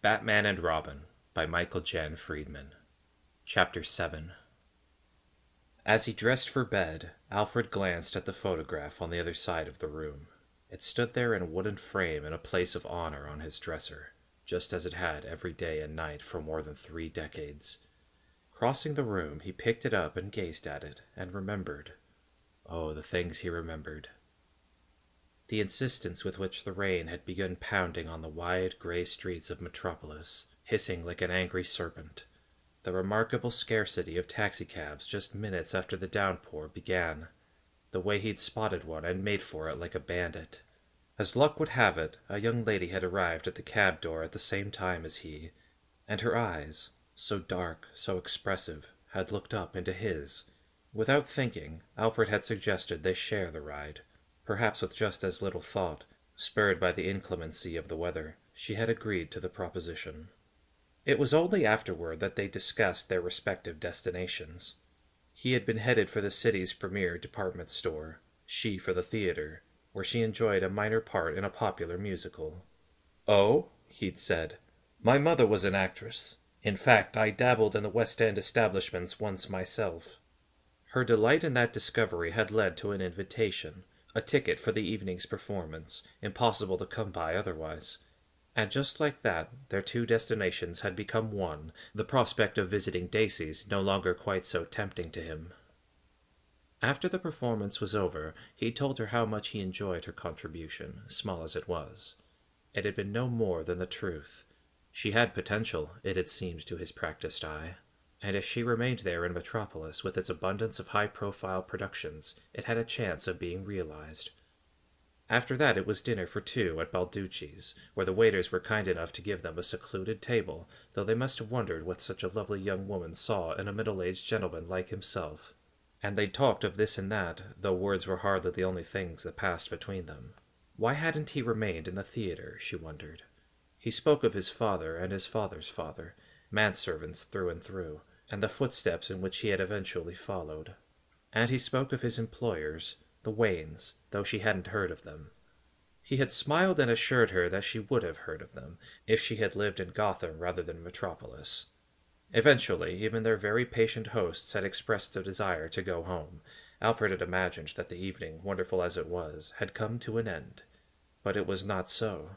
Batman and Robin by Michael Jan Friedman. Chapter 7. As he dressed for bed, Alfred glanced at the photograph on the other side of the room. It stood there in a wooden frame in a place of honor on his dresser, just as it had every day and night for more than 3 decades. Crossing the room, he picked it up and gazed at it, and remembered. Oh, the things he remembered. The insistence with which the rain had begun pounding on the wide gray streets of Metropolis, hissing like an angry serpent. The remarkable scarcity of taxicabs just minutes after the downpour began. The way he'd spotted one and made for it like a bandit. As luck would have it, a young lady had arrived at the cab door at the same time as he, and her eyes, so dark, so expressive, had looked up into his. Without thinking, Alfred had suggested they share the ride. Perhaps with just as little thought, spurred by the inclemency of the weather, she had agreed to the proposition. It was only afterward that they discussed their respective destinations. He had been headed for the city's premier department store, she for the theater, where she enjoyed a minor part in a popular musical. "Oh," he'd said, "my mother was an actress. In fact, I dabbled in the West End establishments once myself." Her delight in that discovery had led to an invitation, a ticket for the evening's performance, impossible to come by otherwise. And just like that, their 2 destinations had become one, the prospect of visiting Dacey's no longer quite so tempting to him. After the performance was over, he told her how much he enjoyed her contribution, small as it was. It had been no more than the truth. She had potential, it had seemed to his practiced eye. And if she remained there in Metropolis with its abundance of high-profile productions, it had a chance of being realized. After that it was dinner for 2 at Balducci's, where the waiters were kind enough to give them a secluded table, though they must have wondered what such a lovely young woman saw in a middle-aged gentleman like himself. And they talked of this and that, though words were hardly the only things that passed between them. Why hadn't he remained in the theater, she wondered. He spoke of his father and his father's father, manservants through and through, and the footsteps in which he had eventually followed. And he spoke of his employers, the Waynes, though she hadn't heard of them. He had smiled and assured her that she would have heard of them, if she had lived in Gotham rather than Metropolis. Eventually, even their very patient hosts had expressed a desire to go home. Alfred had imagined that the evening, wonderful as it was, had come to an end. But it was not so.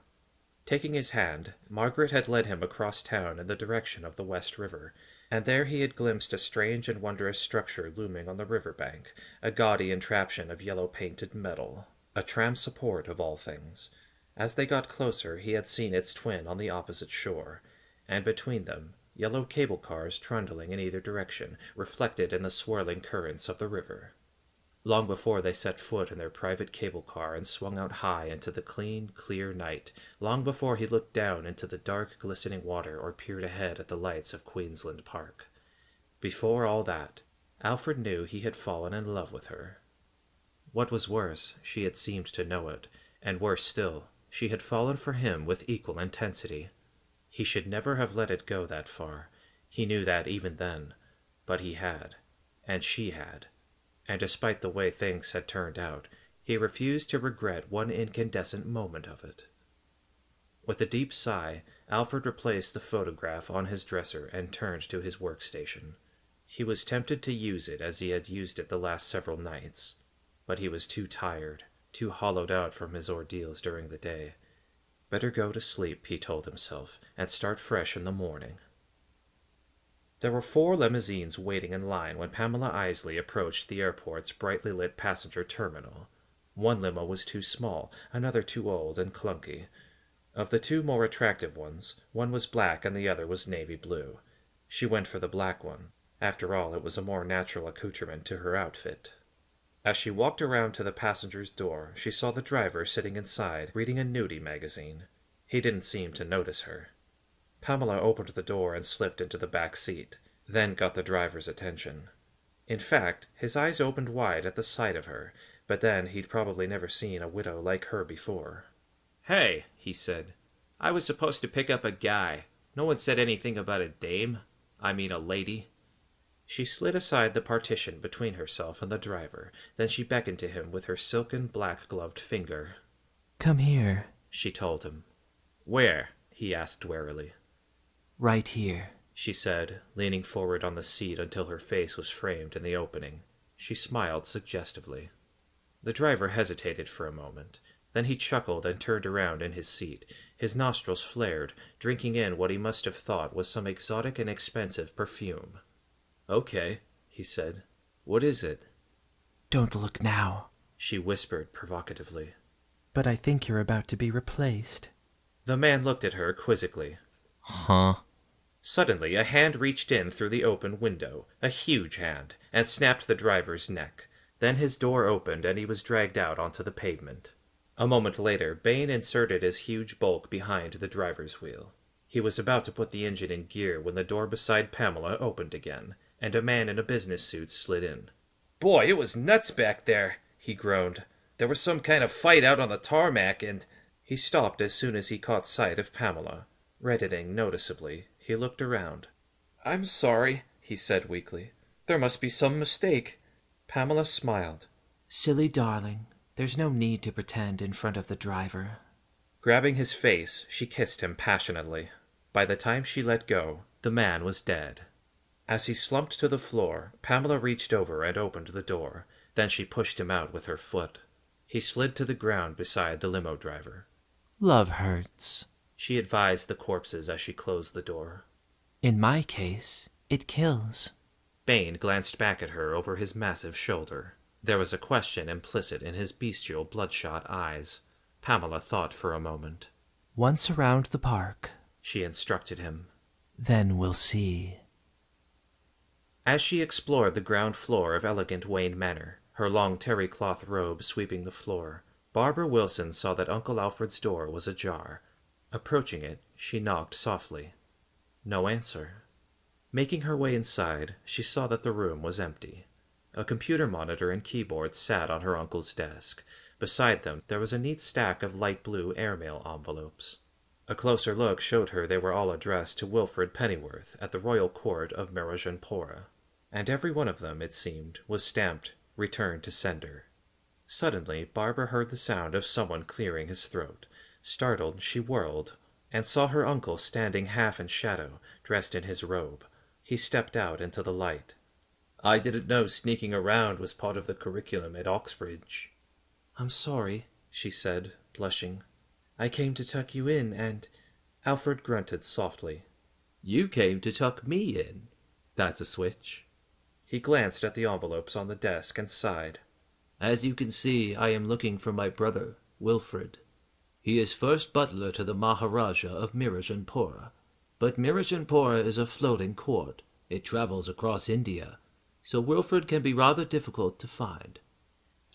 Taking his hand, Margaret had led him across town in the direction of the West River, and there he had glimpsed a strange and wondrous structure looming on the river bank, a gaudy entrapment of yellow-painted metal, a tram support of all things. As they got closer, he had seen its twin on the opposite shore, and between them, yellow cable cars trundling in either direction, reflected in the swirling currents of the river. Long before they set foot in their private cable car and swung out high into the clean, clear night, long before he looked down into the dark, glistening water or peered ahead at the lights of Queensland Park. Before all that, Alfred knew he had fallen in love with her. What was worse, she had seemed to know it, and worse still, she had fallen for him with equal intensity. He should never have let it go that far. He knew that even then, but he had, and she had. And despite the way things had turned out, he refused to regret one incandescent moment of it. With a deep sigh, Alfred replaced the photograph on his dresser and turned to his workstation. He was tempted to use it as he had used it the last several nights, but he was too tired, too hollowed out from his ordeals during the day. Better go to sleep, he told himself, and start fresh in the morning. There were 4 limousines waiting in line when Pamela Isley approached the airport's brightly lit passenger terminal. One limo was too small, another too old and clunky. Of the 2 more attractive ones, one was black and the other was navy blue. She went for the black one. After all, it was a more natural accoutrement to her outfit. As she walked around to the passenger's door, she saw the driver sitting inside, reading a nudie magazine. He didn't seem to notice her. Pamela opened the door and slipped into the back seat, then got the driver's attention. In fact, his eyes opened wide at the sight of her, but then he'd probably never seen a widow like her before. "Hey," he said, "I was supposed to pick up a guy. No one said anything about a dame. I mean a lady." She slid aside the partition between herself and the driver, then she beckoned to him with her silken black-gloved finger. "Come here," she told him. "Where?" he asked warily. Right here, she said, leaning forward on the seat until her face was framed in the opening. She smiled suggestively. The driver hesitated for a moment. Then he chuckled and turned around in his seat. His nostrils flared, drinking in what he must have thought was some exotic and expensive perfume. "Okay," he said. "What is it?" Don't look now, she whispered provocatively. but I think you're about to be replaced. The man looked at her quizzically. Huh? Suddenly, a hand reached in through the open window, a huge hand, and snapped the driver's neck. Then his door opened and he was dragged out onto the pavement. A moment later, Bain inserted his huge bulk behind the driver's wheel. He was about to put the engine in gear when the door beside Pamela opened again, and a man in a business suit slid in. "Boy, it was nuts back there," he groaned. "There was some kind of fight out on the tarmac and—" He stopped as soon as he caught sight of Pamela. Reddening noticeably, he looked around. "I'm sorry," he said weakly. "There must be some mistake." Pamela smiled. Silly darling, there's no need to pretend in front of the driver. Grabbing his face, she kissed him passionately. By the time she let go, the man was dead. As he slumped to the floor, Pamela reached over and opened the door. Then she pushed him out with her foot. He slid to the ground beside the limo driver. Love hurts. She advised the corpses as she closed the door. In my case, it kills. Bain glanced back at her over his massive shoulder. There was a question implicit in his bestial, bloodshot eyes. Pamela thought for a moment. Once around the park, she instructed him. Then we'll see. As she explored the ground floor of elegant Wayne Manor, her long terry cloth robe sweeping the floor, Barbara Wilson saw that Uncle Alfred's door was ajar. Approaching it, she knocked softly. No answer. Making her way inside, she saw that the room was empty. A computer monitor and keyboard sat on her uncle's desk. Beside them, there was a neat stack of light blue airmail envelopes. A closer look showed her they were all addressed to Wilfred Pennyworth at the Royal Court of Mirajanpora, and every one of them, it seemed, was stamped "Return to Sender." Suddenly, Barbara heard the sound of someone clearing his throat. Startled, she whirled, and saw her uncle standing half in shadow, dressed in his robe. He stepped out into the light. "I didn't know sneaking around was part of the curriculum at Oxbridge." "I'm sorry," she said, blushing. "I came to tuck you in, and—" Alfred grunted softly. "You came to tuck me in? That's a switch." He glanced at the envelopes on the desk and sighed. "As you can see, I am looking for my brother, Wilfred. He is first butler to the Maharaja of Mirajanpora. But Mirajanpora is a floating court. It travels across India, so Wilfred can be rather difficult to find."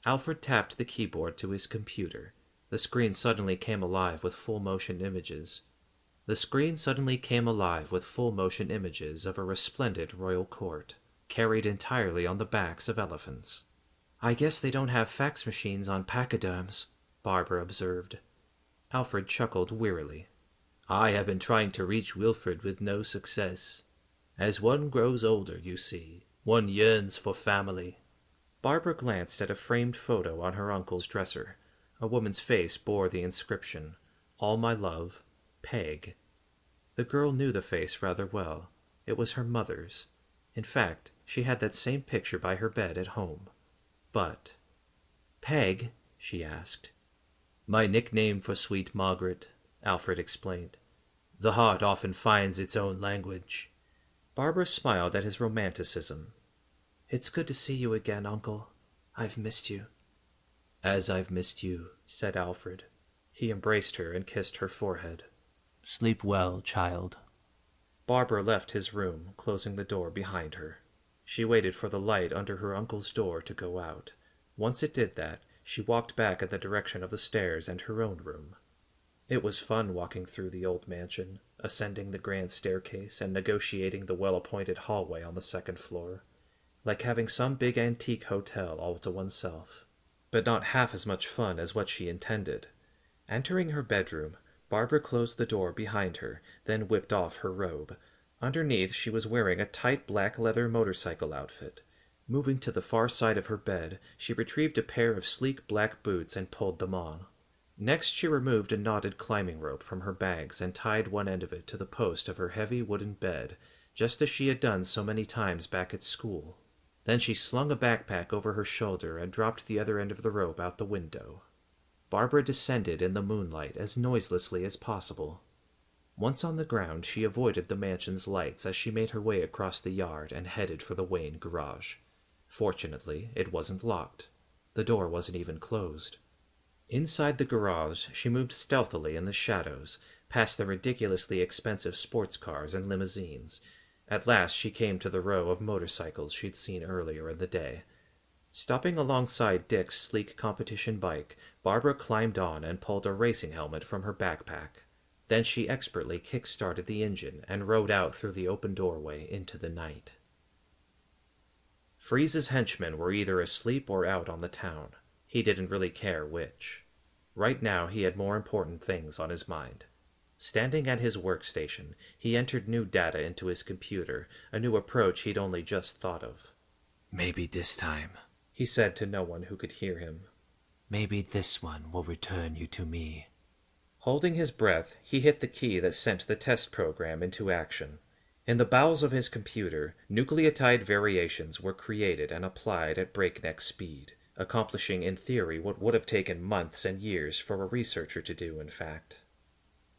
Alfred tapped the keyboard to his computer. The screen suddenly came alive with full-motion images. of a resplendent royal court, carried entirely on the backs of elephants. "I guess they don't have fax machines on pachyderms," Barbara observed. Alfred chuckled wearily. "I have been trying to reach Wilfred with no success. As one grows older, you see, one yearns for family." Barbara glanced at a framed photo on her uncle's dresser. A woman's face bore the inscription, "All my love, Peg." The girl knew the face rather well. It was her mother's. In fact, she had that same picture by her bed at home. But, "Peg?" she asked. "My nickname for sweet Margaret," Alfred explained. "The heart often finds its own language." Barbara smiled at his romanticism. "It's good to see you again, Uncle. I've missed you." "As I've missed you," said Alfred. He embraced her and kissed her forehead. "Sleep well, child." Barbara left his room, closing the door behind her. She waited for the light under her uncle's door to go out. Once it did that, she walked back in the direction of the stairs and her own room. It was fun walking through the old mansion, ascending the grand staircase and negotiating the well-appointed hallway on the second floor. Like having some big antique hotel all to oneself. But not half as much fun as what she intended. Entering her bedroom, Barbara closed the door behind her, then whipped off her robe. Underneath, she was wearing a tight black leather motorcycle outfit. Moving to the far side of her bed, she retrieved a pair of sleek black boots and pulled them on. Next she removed a knotted climbing rope from her bags and tied one end of it to the post of her heavy wooden bed, just as she had done so many times back at school. Then she slung a backpack over her shoulder and dropped the other end of the rope out the window. Barbara descended in the moonlight as noiselessly as possible. Once on the ground, she avoided the mansion's lights as she made her way across the yard and headed for the Wayne garage. Fortunately, it wasn't locked. The door wasn't even closed. Inside the garage, she moved stealthily in the shadows, past the ridiculously expensive sports cars and limousines. At last she came to the row of motorcycles she'd seen earlier in the day. Stopping alongside Dick's sleek competition bike, Barbara climbed on and pulled a racing helmet from her backpack. Then she expertly kick-started the engine and rode out through the open doorway into the night. Freeze's henchmen were either asleep or out on the town. He didn't really care which. Right now he had more important things on his mind. Standing at his workstation, he entered new data into his computer, a new approach he'd only just thought of. Maybe this time, he said to no one who could hear him. Maybe this one will return you to me. Holding his breath, he hit the key that sent the test program into action. In the bowels of his computer, nucleotide variations were created and applied at breakneck speed, accomplishing in theory what would have taken months and years for a researcher to do, in fact.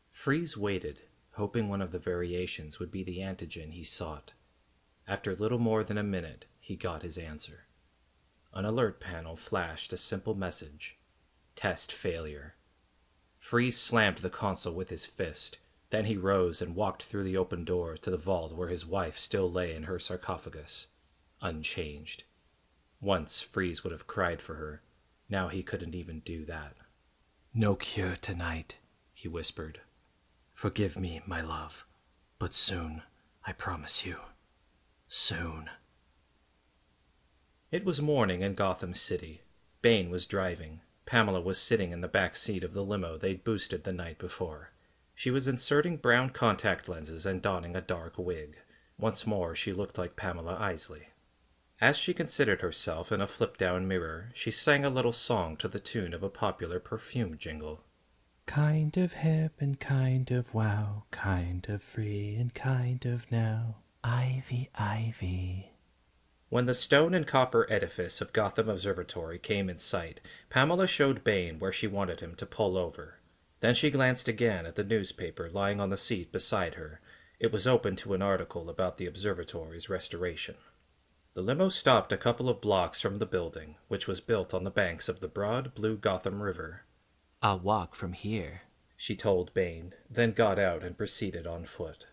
Freeze waited, hoping one of the variations would be the antigen he sought. After little more than a minute, he got his answer. An alert panel flashed a simple message: Test failure. Freeze slammed the console with his fist. Then he rose and walked through the open door to the vault where his wife still lay in her sarcophagus, unchanged. Once Freeze would have cried for her. Now he couldn't even do that. No cure tonight, he whispered. Forgive me, my love, but soon, I promise you. Soon. It was morning in Gotham City. Bane was driving. Pamela was sitting in the back seat of the limo they'd boosted the night before. She was inserting brown contact lenses and donning a dark wig. Once more, she looked like Pamela Isley. As she considered herself in a flip-down mirror, she sang a little song to the tune of a popular perfume jingle. Kind of hip and kind of wow, kind of free and kind of now. Ivy, ivy. When the stone and copper edifice of Gotham Observatory came in sight, Pamela showed Bane where she wanted him to pull over. Then she glanced again at the newspaper lying on the seat beside her. It was open to an article about the observatory's restoration. The limo stopped a couple of blocks from the building, which was built on the banks of the broad blue Gotham River. I'll walk from here, she told Bane, then got out and proceeded on foot.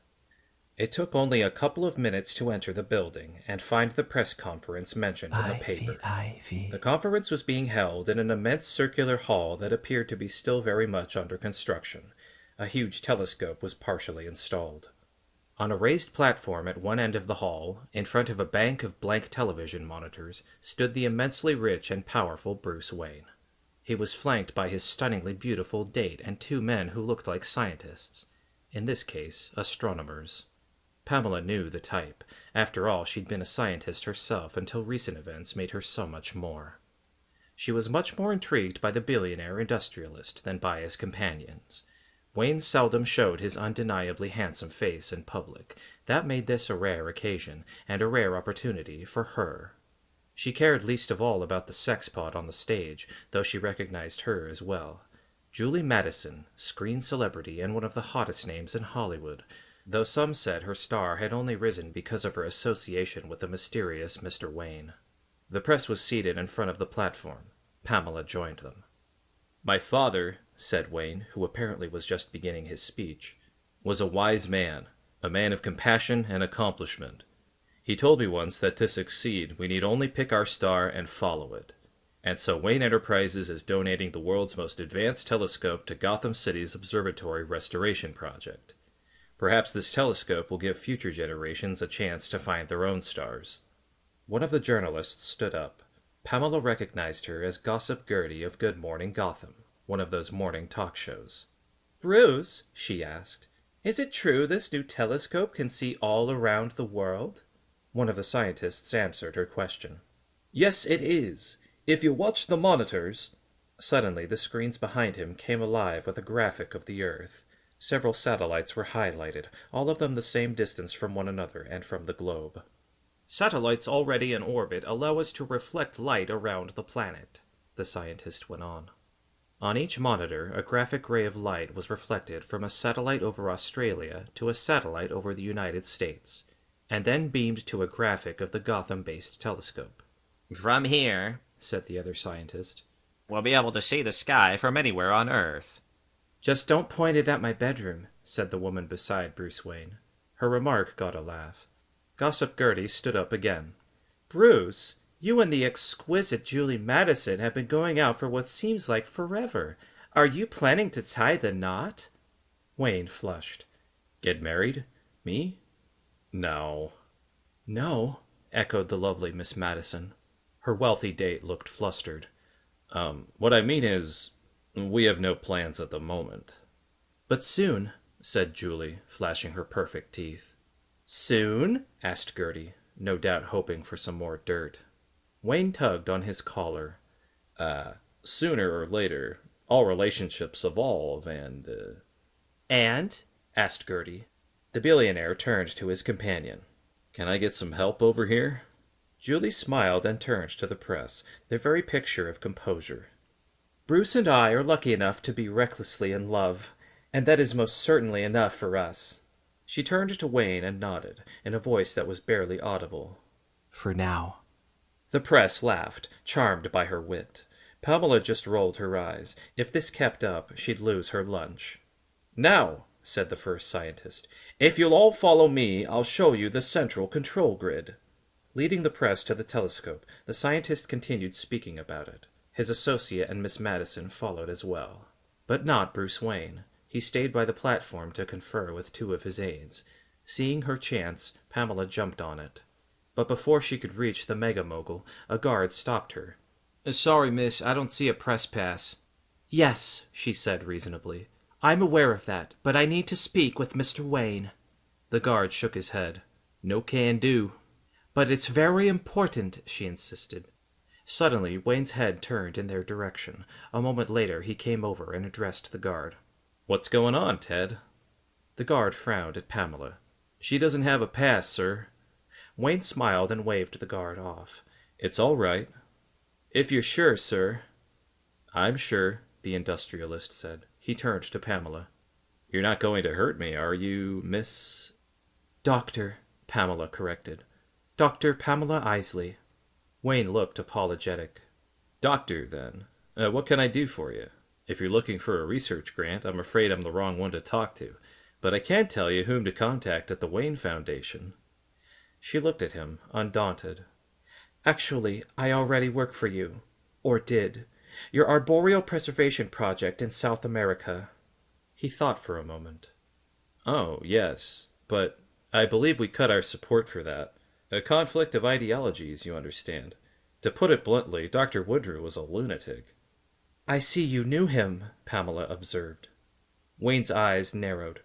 It took only a couple of minutes to enter the building and find the press conference mentioned in the paper. Ivy. The conference was being held in an immense circular hall that appeared to be still very much under construction. A huge telescope was partially installed. On a raised platform at one end of the hall, in front of a bank of blank television monitors, stood the immensely rich and powerful Bruce Wayne. He was flanked by his stunningly beautiful date and two men who looked like scientists. In this case, astronomers. Pamela knew the type. After all, she'd been a scientist herself until recent events made her so much more. She was much more intrigued by the billionaire industrialist than by his companions. Wayne seldom showed his undeniably handsome face in public. That made this a rare occasion, and a rare opportunity for her. She cared least of all about the sexpot on the stage, though she recognized her as well. Julie Madison, screen celebrity and one of the hottest names in Hollywood, though some said her star had only risen because of her association with the mysterious Mr. Wayne. The press was seated in front of the platform. Pamela joined them. "My father," said Wayne, who apparently was just beginning his speech, "was a wise man, a man of compassion and accomplishment. He told me once that to succeed, we need only pick our star and follow it. And so Wayne Enterprises is donating the world's most advanced telescope to Gotham City's Observatory Restoration Project. Perhaps this telescope will give future generations a chance to find their own stars." One of the journalists stood up. Pamela recognized her as Gossip Gertie of Good Morning Gotham, one of those morning talk shows. "Bruce," she asked, "is it true this new telescope can see all around the world?" One of the scientists answered her question. "Yes, it is. If you watch the monitors..." Suddenly, the screens behind him came alive with a graphic of the Earth. Several satellites were highlighted, all of them the same distance from one another and from the globe. Satellites already in orbit allow us to reflect light around the planet, the scientist went on. On each monitor, a graphic ray of light was reflected from a satellite over Australia to a satellite over the United States, and then beamed to a graphic of the Gotham-based telescope. From here, said the other scientist, we'll be able to see the sky from anywhere on Earth. Just don't point it at my bedroom, said the woman beside Bruce Wayne. Her remark got a laugh. Gossip Gertie stood up again. Bruce, you and the exquisite Julie Madison have been going out for what seems like forever. Are you planning to tie the knot? Wayne flushed. Get married? Me? No. No, echoed the lovely Miss Madison. Her wealthy date looked flustered. What I mean is, we have no plans at the moment. But soon, said Julie, flashing her perfect teeth. Soon? Asked Gertie, no doubt hoping for some more dirt. Wayne tugged on his collar. Sooner or later, all relationships evolve and... And? Asked Gertie. The billionaire turned to his companion. Can I get some help over here? Julie smiled and turned to the press, their very picture of composure. Bruce and I are lucky enough to be recklessly in love, and that is most certainly enough for us. She turned to Wayne and nodded, in a voice that was barely audible. For now. The press laughed, charmed by her wit. Pamela just rolled her eyes. If this kept up, she'd lose her lunch. Now, said the first scientist, if you'll all follow me, I'll show you the central control grid. Leading the press to the telescope, the scientist continued speaking about it. His associate and Miss Madison followed as well. But not Bruce Wayne. He stayed by the platform to confer with two of his aides. Seeing her chance, Pamela jumped on it. But before she could reach the mega-mogul, a guard stopped her. Sorry, miss, I don't see a press pass. Yes, she said reasonably. I'm aware of that, but I need to speak with Mr. Wayne. The guard shook his head. No can do. But it's very important, she insisted. Suddenly, Wayne's head turned in their direction. A moment later, he came over and addressed the guard. What's going on, Ted? The guard frowned at Pamela. She doesn't have a pass, sir. Wayne smiled and waved the guard off. It's all right. If you're sure, sir. I'm sure, the industrialist said. He turned to Pamela. You're not going to hurt me, are you, Miss... Doctor, Pamela corrected. Dr. Pamela Isley. Wayne looked apologetic. Doctor, then. What can I do for you? If you're looking for a research grant, I'm afraid I'm the wrong one to talk to. But I can tell you whom to contact at the Wayne Foundation. She looked at him, undaunted. Actually, I already work for you. Or did. Your arboreal preservation project in South America. He thought for a moment. Oh, yes. But I believe we cut our support for that. A conflict of ideologies, you understand. To put it bluntly, Dr. Woodrow was a lunatic. I see you knew him, Pamela observed. Wayne's eyes narrowed.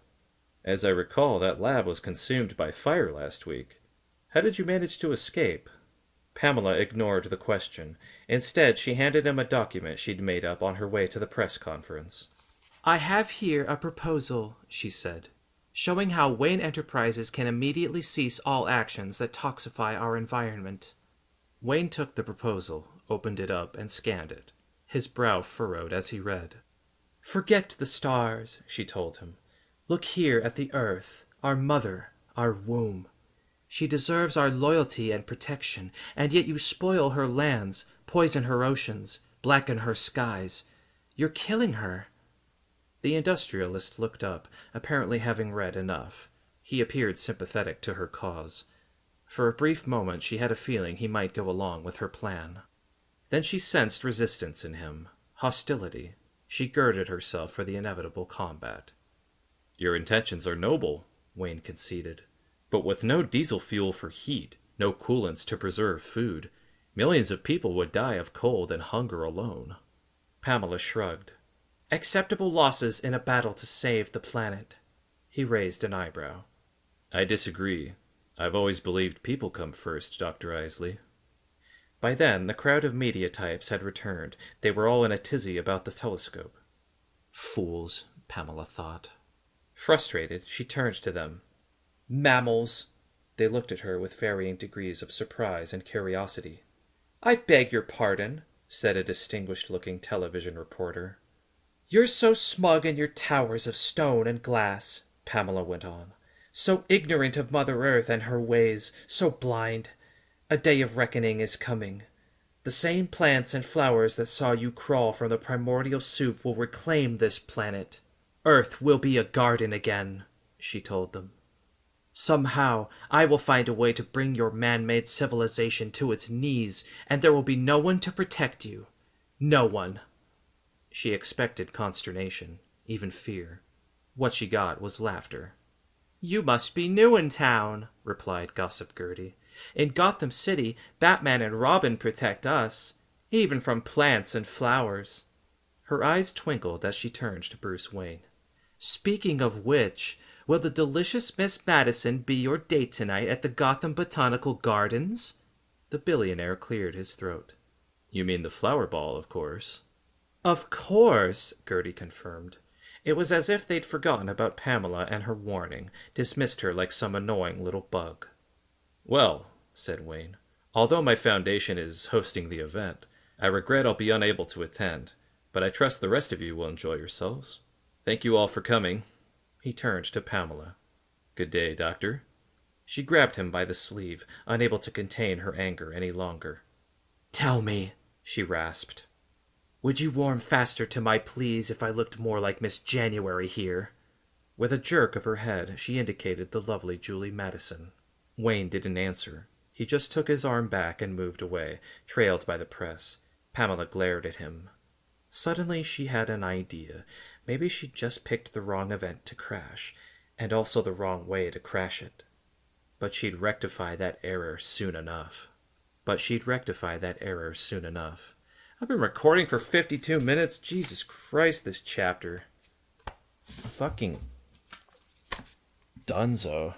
As I recall, that lab was consumed by fire last week. How did you manage to escape? Pamela ignored the question. Instead, she handed him a document she'd made up on her way to the press conference. I have here a proposal, she said, showing how Wayne Enterprises can immediately cease all actions that toxify our environment. Wayne took the proposal, opened it up, and scanned it. His brow furrowed as he read. Forget the stars, she told him. Look here at the earth, our mother, our womb. She deserves our loyalty and protection, and yet you spoil her lands, poison her oceans, blacken her skies. You're killing her. The industrialist looked up, apparently having read enough. He appeared sympathetic to her cause. For a brief moment she had a feeling he might go along with her plan. Then she sensed resistance in him, hostility. She girded herself for the inevitable combat. Your intentions are noble, Wayne conceded. But with no diesel fuel for heat, no coolants to preserve food, millions of people would die of cold and hunger alone. Pamela shrugged. Acceptable losses in a battle to save the planet. He raised an eyebrow. I disagree. I've always believed people come first, Dr. Isley. By then, the crowd of media types had returned. They were all in a tizzy about the telescope. Fools, Pamela thought. Frustrated, she turned to them. Mammals! They looked at her with varying degrees of surprise and curiosity. I beg your pardon, said a distinguished-looking television reporter. You're so smug in your towers of stone and glass, Pamela went on. So ignorant of Mother Earth and her ways, so blind. A day of reckoning is coming. The same plants and flowers that saw you crawl from the primordial soup will reclaim this planet. Earth will be a garden again, she told them. Somehow, I will find a way to bring your man-made civilization to its knees, and there will be no one to protect you. No one. She expected consternation, even fear. What she got was laughter. You must be new in town, replied Gossip Gertie. In Gotham City, Batman and Robin protect us, even from plants and flowers. Her eyes twinkled as she turned to Bruce Wayne. Speaking of which, will the delicious Miss Madison be your date tonight at the Gotham Botanical Gardens? The billionaire cleared his throat. You mean the flower ball, of course. Of course, Gertie confirmed. It was as if they'd forgotten about Pamela and her warning, dismissed her like some annoying little bug. Well, said Wayne, although my foundation is hosting the event, I regret I'll be unable to attend, but I trust the rest of you will enjoy yourselves. Thank you all for coming. He turned to Pamela. Good day, Doctor. She grabbed him by the sleeve, unable to contain her anger any longer. Tell me, she rasped. Would you warm faster to my pleas if I looked more like Miss January here? With a jerk of her head, she indicated the lovely Julie Madison. Wayne didn't answer. He just took his arm back and moved away, trailed by the press. Pamela glared at him. Suddenly she had an idea. Maybe she'd just picked the wrong event to crash, and also the wrong way to crash it. But she'd rectify that error soon enough. I've been recording for 52 minutes. Jesus Christ, this chapter. Fucking dunzo.